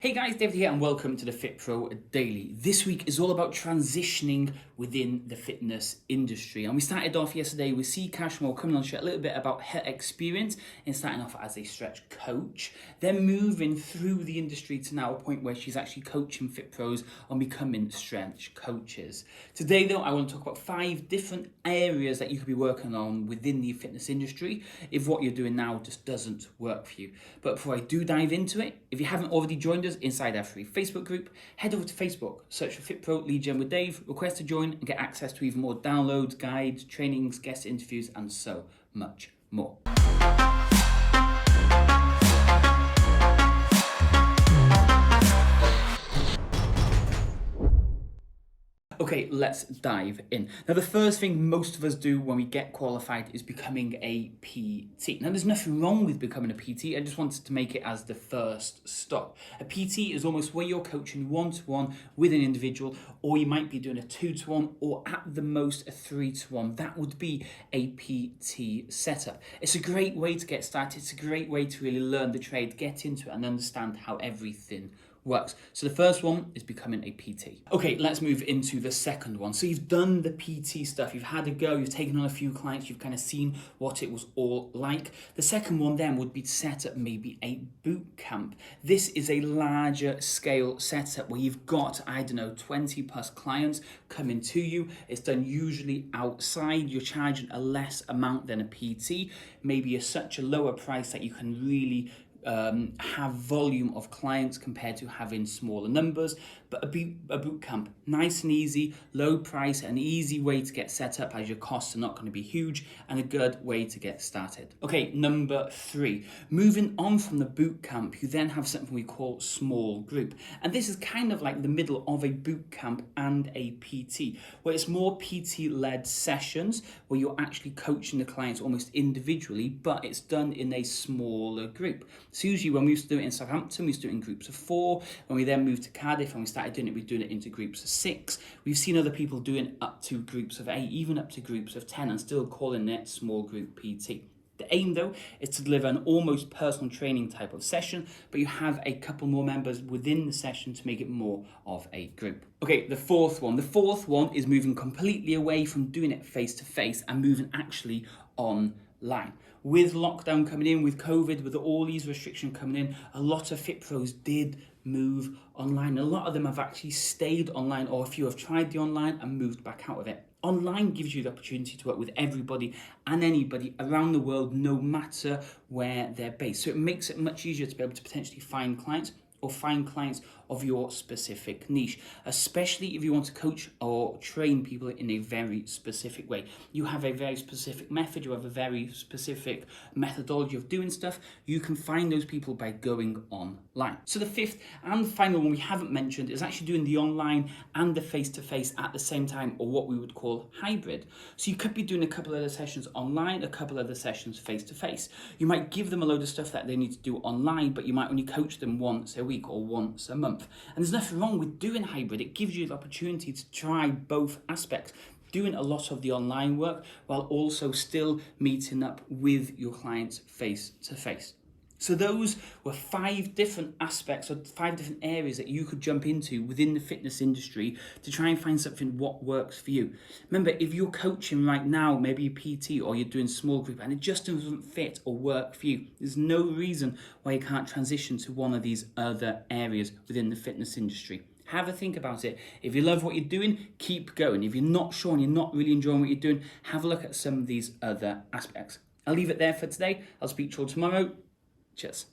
Hey guys, David here and welcome to the FitPro Daily. This week is all about transitioning within the fitness industry. And we started off yesterday with Ciaran Cashmore coming on to share a little bit about her experience in starting off as a stretch coach, then moving through the industry to now a point where she's actually coaching FitPros on becoming stretch coaches. Today though, I want to talk about 5 different areas that you could be working on within the fitness industry if what you're doing now just doesn't work for you. But before I do dive into it, if you haven't already joined us inside our free Facebook group, head over to Facebook, search for FitPro Lead Gen with Dave, request to join and get access to even more downloads, guides, trainings, guest interviews, and so much more. Okay, let's dive in. Now, the first thing most of us do when we get qualified is becoming a PT. Now, there's nothing wrong with becoming a PT. I just wanted to make it as the first stop. A PT is almost where you're coaching one-to-one with an individual, or you might be doing a 2-to-1, or at the most a 3-to-1. That would be a PT setup. It's a great way to get started. It's a great way to really learn the trade, get into it, and understand how everything works. So the first one is becoming a PT. Okay, let's move into the second one. So you've done the PT stuff, you've had a go, you've taken on a few clients, you've kind of seen what it was all like. The second one then would be to set up maybe a boot camp. This is a larger scale setup where you've got, 20 plus clients coming to you. It's done usually outside. You're charging a less amount than a PT. Maybe such a lower price that you can really have volume of clients compared to having smaller numbers. But a boot camp, nice and easy, low price, an easy way to get set up as your costs are not going to be huge, and a good way to get started. Okay, number 3, moving on from the boot camp, you then have something we call small group. And this is kind of like the middle of a boot camp and a PT, where it's more PT-led sessions where you're actually coaching the clients almost individually, but it's done in a smaller group. So usually when we used to do it in Southampton, we used to do it in groups of 4. When we then moved to Cardiff and we started doing it, we're doing it into groups of 6. We've seen other people doing up to groups of 8, even up to groups of 10, and still calling it small group PT. The aim though is to deliver an almost personal training type of session, but you have a couple more members within the session to make it more of a group. Okay, the fourth one. The fourth one is moving completely away from doing it face to face and moving actually online. With lockdown coming in, with COVID, with all these restrictions coming in, a lot of FitPros did move online. A lot of them have actually stayed online, or a few have tried the online and moved back out of it. Online gives you the opportunity to work with everybody and anybody around the world, no matter where they're based. So it makes it much easier to be able to potentially find clients or find clients of your specific niche, especially if you want to coach or train people in a very specific way. You have a very specific method, you have a very specific methodology of doing stuff. You can find those people by going online. So the fifth and final one we haven't mentioned is actually doing the online and the face-to-face at the same time, or what we would call hybrid. So you could be doing a couple of the sessions online, a couple of the sessions face-to-face. You might give them a load of stuff that they need to do online, but you might only coach them once a week or once a month. And there's nothing wrong with doing hybrid. It gives you the opportunity to try both aspects, doing a lot of the online work while also still meeting up with your clients face to face. So those were 5 different aspects or 5 different areas that you could jump into within the fitness industry to try and find something what works for you. Remember, if you're coaching right now, maybe a PT or you're doing small group and it just doesn't fit or work for you, there's no reason why you can't transition to one of these other areas within the fitness industry. Have a think about it. If you love what you're doing, keep going. If you're not sure and you're not really enjoying what you're doing, have a look at some of these other aspects. I'll leave it there for today. I'll speak to you all tomorrow. Cheers.